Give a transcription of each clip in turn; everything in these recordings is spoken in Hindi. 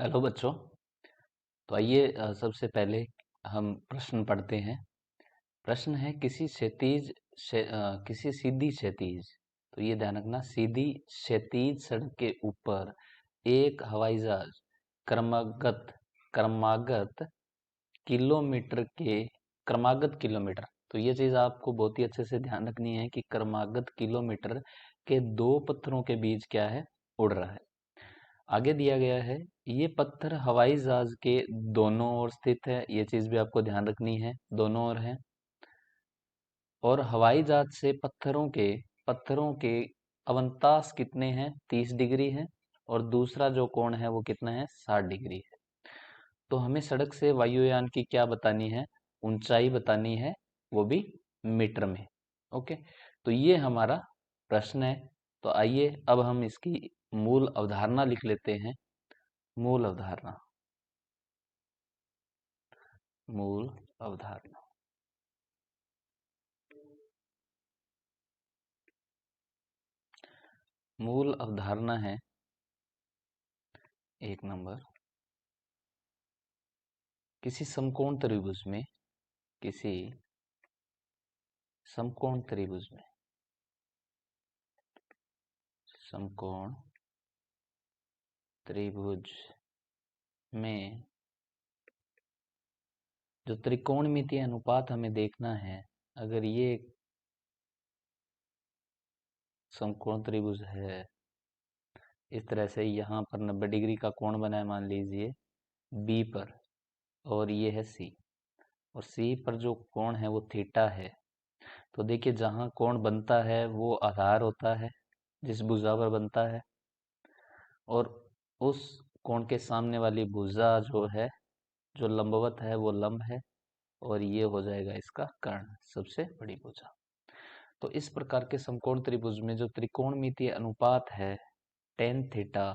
हेलो बच्चों। तो आइए सबसे पहले हम प्रश्न पढ़ते हैं। प्रश्न है किसी सीधी क्षैतिज, तो ये ध्यान रखना, सीधी क्षैतिज सड़क के ऊपर एक हवाई जहाज क्रमागत क्रमागत किलोमीटर के क्रमागत किलोमीटर, तो ये चीज आपको बहुत ही अच्छे से ध्यान रखनी है कि क्रमागत किलोमीटर के दो पत्थरों के बीच क्या है, उड़ रहा है। आगे दिया गया है, ये पत्थर हवाई जहाज के दोनों ओर स्थित है, ये चीज भी आपको ध्यान रखनी है, दोनों ओर है। और हवाई जहाज से पत्थरों के अवंतास कितने हैं, 30 डिग्री है। और दूसरा जो कोण है वो कितना है, 60 डिग्री है। तो हमें सड़क से वायुयान की क्या बतानी है, ऊंचाई बतानी है, वो भी मीटर में। ओके, तो ये हमारा प्रश्न है। तो आइए अब हम इसकी मूल अवधारणा लिख लेते हैं। मूल अवधारणा, मूल अवधारणा। मूल अवधारणा है, एक नंबर, किसी समकोण त्रिभुज में, किसी समकोण त्रिभुज में, समकोण त्रिभुज में जो त्रिकोणमितीय अनुपात हमें देखना है, अगर ये समकोण त्रिभुज है, इस तरह से यहाँ पर 90 डिग्री का कोण बना है, मान लीजिए बी पर, और ये है सी, और सी पर जो कोण है वो थीटा है। तो देखिए, जहाँ कोण बनता है वो आधार होता है जिस भुजा पर बनता है, और उस कोण के सामने वाली भुजा जो है, जो लंबवत है, वो लंब है, और ये हो जाएगा इसका कर्ण, सबसे बड़ी भुजा। तो इस प्रकार के समकोण त्रिभुज में जो त्रिकोणमितीय अनुपात है टेन थीटा,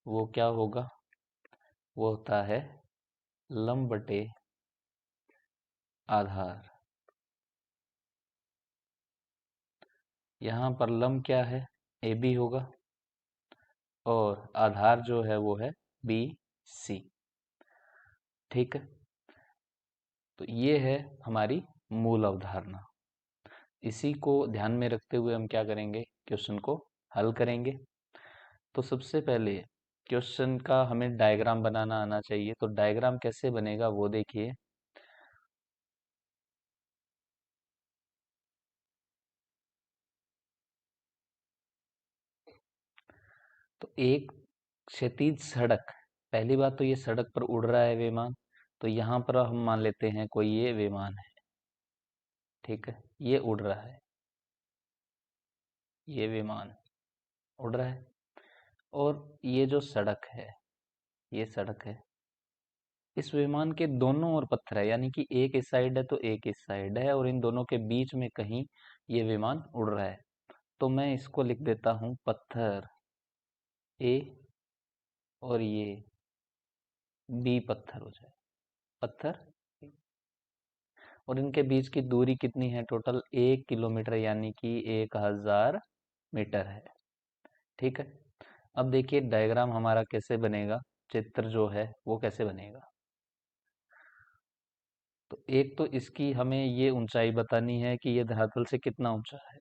वो क्या होगा, वो होता है लंब बटे आधार। यहाँ पर लंब क्या है, ए बी होगा, और आधार जो है वो है बी सी। ठीक है, तो ये है हमारी मूल अवधारणा। इसी को ध्यान में रखते हुए हम क्या करेंगे, क्वेश्चन को हल करेंगे। तो सबसे पहले क्वेश्चन का हमें डायग्राम बनाना आना चाहिए। तो डायग्राम कैसे बनेगा वो देखिए। तो एक क्षैतिज सड़क, पहली बात तो ये सड़क पर उड़ रहा है विमान, तो यहाँ पर हम मान लेते हैं कोई ये विमान है। ठीक है, ये उड़ रहा है, ये विमान उड़ रहा है। और ये जो सड़क है, ये सड़क है, इस विमान के दोनों ओर पत्थर है, यानी कि एक इस साइड है तो एक इस साइड है, और इन दोनों के बीच में कहीं ये विमान उड़ रहा है। तो मैं इसको लिख देता हूं पत्थर ए, और ये बी पत्थर हो जाए, पत्थर A। और इनके बीच की दूरी कितनी है, टोटल 1 किलोमीटर, यानी कि 1000 मीटर है। ठीक है, अब देखिए डायग्राम हमारा कैसे बनेगा, चित्र जो है वो कैसे बनेगा। तो एक तो इसकी हमें ये ऊंचाई बतानी है कि ये धरातल से कितना ऊंचा है।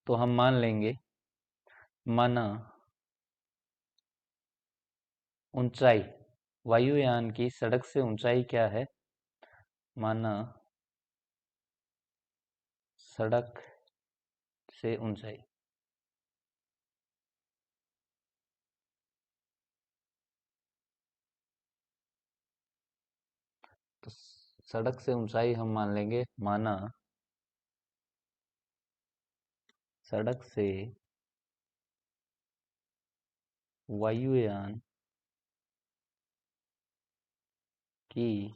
तो हम मान लेंगे, माना ऊंचाई, वायुयान की सड़क से ऊंचाई क्या है, माना सड़क से ऊंचाई, तो सड़क से ऊंचाई हम मान लेंगे, माना सड़क से वायुयान की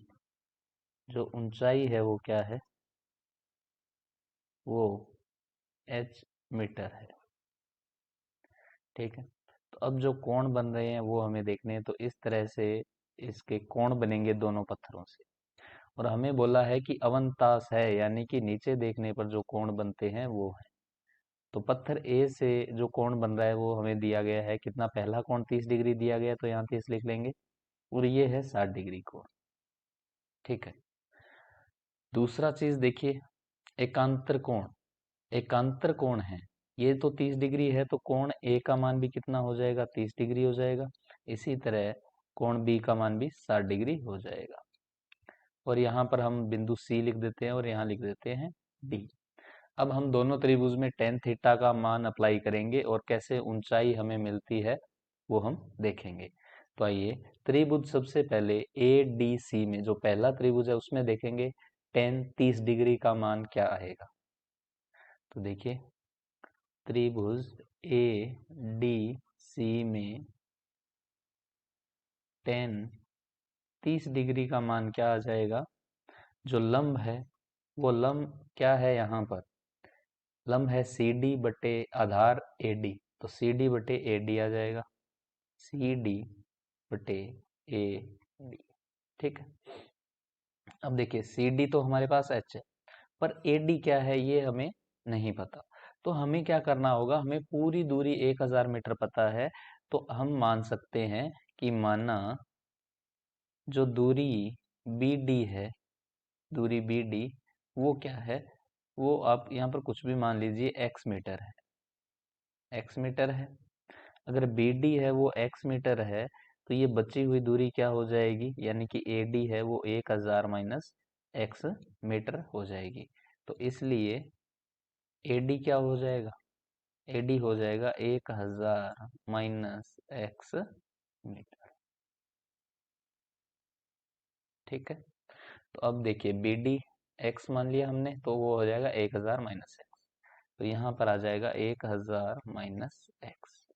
जो ऊंचाई है वो क्या है, वो h मीटर है। ठीक है, तो अब जो कोण बन रहे हैं वो हमें देखने हैं। तो इस तरह से इसके कोण बनेंगे दोनों पत्थरों से, और हमें बोला है कि अवंतास है, यानी कि नीचे देखने पर जो कोण बनते हैं वो है। तो पत्थर ए से जो कोण बन रहा है वो हमें दिया गया है कितना, पहला कोण 30 डिग्री दिया गया है, तो यहाँ 30 लिख लेंगे, और ये है 60 डिग्री कोण। ठीक है। दूसरा चीज देखिए, एकांतर कोण। एकांतर कोण है, ये तो 30 डिग्री है, तो कोण ए का मान भी कितना हो जाएगा, 30 डिग्री हो जाएगा। इसी तरह कोण बी का मान भी 60 डिग्री हो जाएगा। और यहाँ पर हम बिंदु सी लिख देते हैं और यहाँ लिख देते हैं डी। अब हम दोनों त्रिभुज में टेन थीटा का मान अप्लाई करेंगे और कैसे ऊंचाई हमें मिलती है वो हम देखेंगे। तो आइए, त्रिभुज सबसे पहले ए डी सी में जो पहला त्रिभुज है उसमें देखेंगे टेन 30 डिग्री का मान क्या आएगा। तो देखिए, त्रिभुज ए डी सी में टेन 30 डिग्री का मान क्या आ जाएगा। जो लंब है वो लंब क्या है, यहाँ पर लंब है सी डी बटे आधार ए डी, तो सी डी बटे ए डी आ जाएगा, सी डी बटे ए डी। ठीक है। अब देखिए, सी डी तो हमारे पास एच है, पर ए डी क्या है ये हमें नहीं पता। तो हमें क्या करना होगा, हमें पूरी दूरी 1000 मीटर पता है, तो हम मान सकते हैं कि माना जो दूरी बी डी है, दूरी बी डी वो क्या है, वो आप यहाँ पर कुछ भी मान लीजिए, एक्स मीटर है, एक्स मीटर है। अगर बी डी है वो एक्स मीटर है, तो ये बची हुई दूरी क्या हो जाएगी, यानी कि ए डी है वो 1000 माइनस एक्स मीटर हो जाएगी। तो इसलिए ए डी क्या हो जाएगा, ए डी हो जाएगा 1000 माइनस एक्स मीटर। ठीक है। तो अब देखिए, बी डी एक्स मान लिया हमने, तो वो हो जाएगा 1000 माइनस एक्स, तो यहाँ पर आ जाएगा 1000 माइनस एक्स।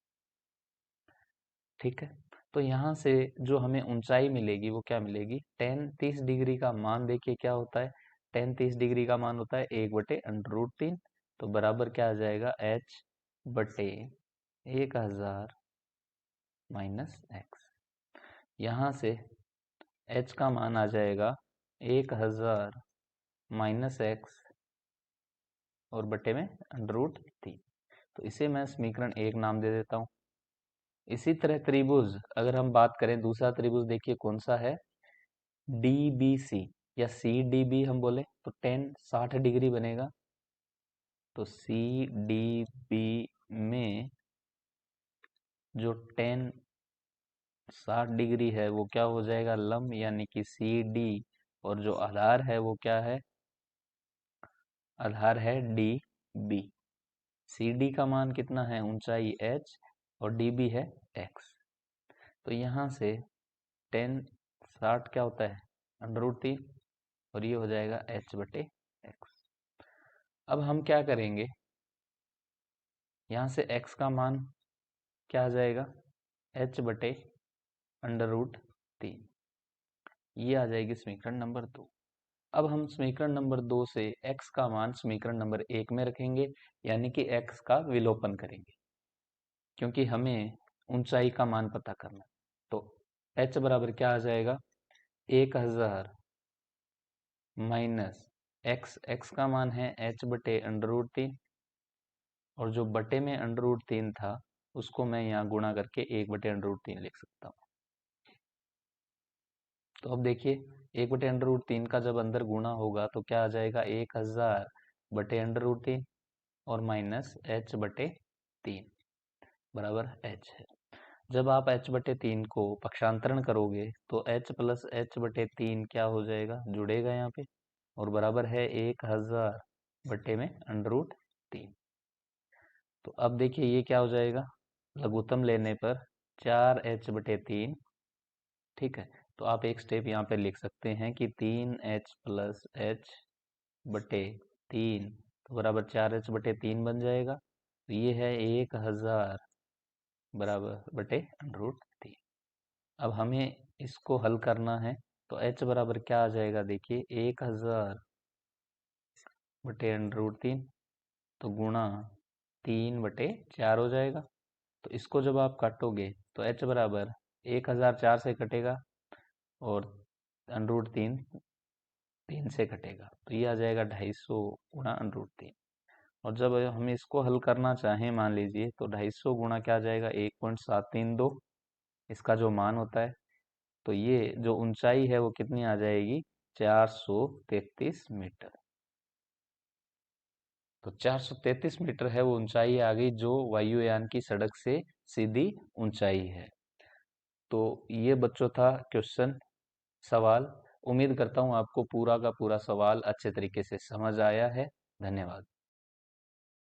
ठीक है। तो यहाँ से जो हमें ऊंचाई मिलेगी वो क्या मिलेगी, टेन 30 डिग्री का मान देखिए क्या होता है, टेन 30 डिग्री का मान होता है 1/√3। तो बराबर क्या आ जाएगा, एच बटे 1000 माइनस एक्स। यहाँ से एच का मान आ जाएगा 1000 माइनस एक्स और बटे में √3। तो इसे मैं समीकरण 1 नाम दे देता हूँ। इसी तरह त्रिभुज अगर हम बात करें, दूसरा त्रिभुज देखिए कौन सा है, डी बी सी या सी डी बी हम बोले तो टेन 60 डिग्री बनेगा। तो सी डी बी में जो टेन 60 डिग्री है वो क्या हो जाएगा, लंब, यानी कि सी डी, और जो आधार है वो क्या है, आधार है डी बी। सी डी का मान कितना है, ऊंचाई एच, और डी बी है एक्स। तो यहाँ से टेन 60 क्या होता है, √3, और ये हो जाएगा एच बटे एक्स। अब हम क्या करेंगे, यहाँ से x का मान क्या आ जाएगा, h बटे √3, ये आ जाएगी समीकरण नंबर 2। अब हम समीकरण नंबर 2 से x का मान समीकरण नंबर 1 में रखेंगे, यानी कि x का विलोपन करेंगे, क्योंकि हमें ऊंचाई का मान पता करना है। तो h बराबर क्या आ जाएगा, 1000 माइनस x का मान है h बटे √3, और जो बटे में √3 था उसको मैं यहाँ गुणा करके 1/√3 लिख सकता हूँ। तो अब देखिए, 1/√3 का जब अंदर गुणा होगा तो क्या आ जाएगा, 1000/√3 और माइनस h/3 बराबर h है। जब आप h/3 को पक्षांतरण करोगे तो h प्लस h/3 क्या हो जाएगा, जुड़ेगा यहाँ पे, और बराबर है 1000 बटे में √3। तो अब देखिए ये क्या हो जाएगा, लघुत्तम लेने पर 4h/3। ठीक है। तो आप एक स्टेप यहाँ पे लिख सकते हैं कि 3h प्लस h बटे 3 तो बराबर 4h/3 बन जाएगा। तो ये है 1000 बराबर बटे √3। अब हमें इसको हल करना है, तो h बराबर क्या आ जाएगा, देखिए 1000 बटे √3 तो गुणा 3/4 हो जाएगा। तो इसको जब आप काटोगे तो h बराबर 1000 4 से कटेगा और √3 3 से कटेगा, तो ये आ जाएगा 250 गुणा √3, और जब हम इसको हल करना चाहें मान लीजिए तो 250 गुणा क्या आ जाएगा 1.732 इसका जो मान होता है। तो ये जो ऊंचाई है वो कितनी आ जाएगी 433 मीटर। तो 433 मीटर है वो ऊंचाई आ गई जो वायुयान की सड़क से सीधी ऊंचाई है। तो ये बच्चों था क्वेश्चन सवाल। उम्मीद करता हूँ आपको पूरा का पूरा सवाल अच्छे तरीके से समझ आया है। धन्यवाद।